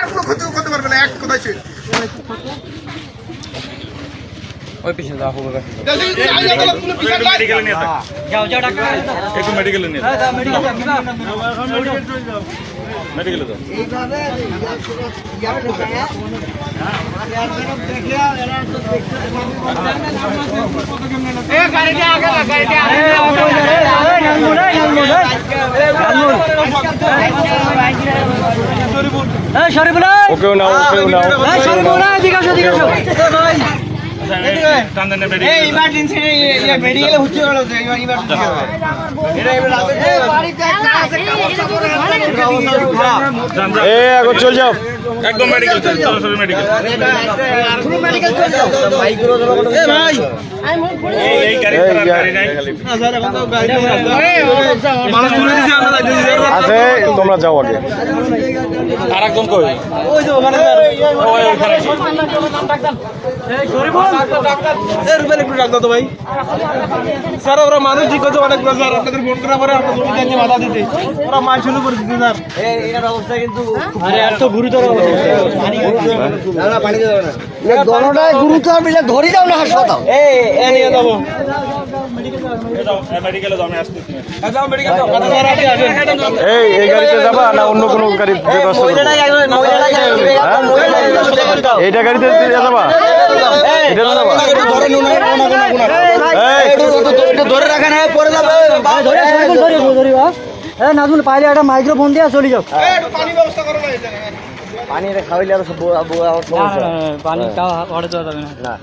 আর কোনো ক্ষতি করতে পারবে না, এক কথাই শেষ। ওই পিছনে যাও হবে মেডিকেলে নিয়ে যাও যাও টাকা একটু মেডিকেলে নিয়ে মেডিকেলে যাও। এইভাবে ওকেও নাও, ওকেও নাও। চল যাও একদম মেডিকেল, মেডিকেল আছে, তোমরা যাও আগে। আর একজন কই? স্যার ওরা মানুষ ঠিক আছে অনেকগুলো স্যার, আপনাদের ফোন করা পরে আপনার জমি জানিয়ে বাধা দিতে ওরা মাল শুরু করে দিতে স্যার। এটার অবস্থা কিন্তু এত গুরুতর গণনায় গুরুতর মিলে ধরে যাও না হাসপাতাল। নিয়ে যাবো এই গাড়িতে যাবা না অন্য কোনো গাড়ির ব্যবস্থা করবো? এইটা গাড়িতে যাবা? এটা যাবা? ধরে রাখেন, পরে যাবে নাজমুল পাইলে একটা মাইক্রোফোন দিয়ে চলে যাও। পানি খাওয়াইলে আর পানি খাওয়া যাবে না।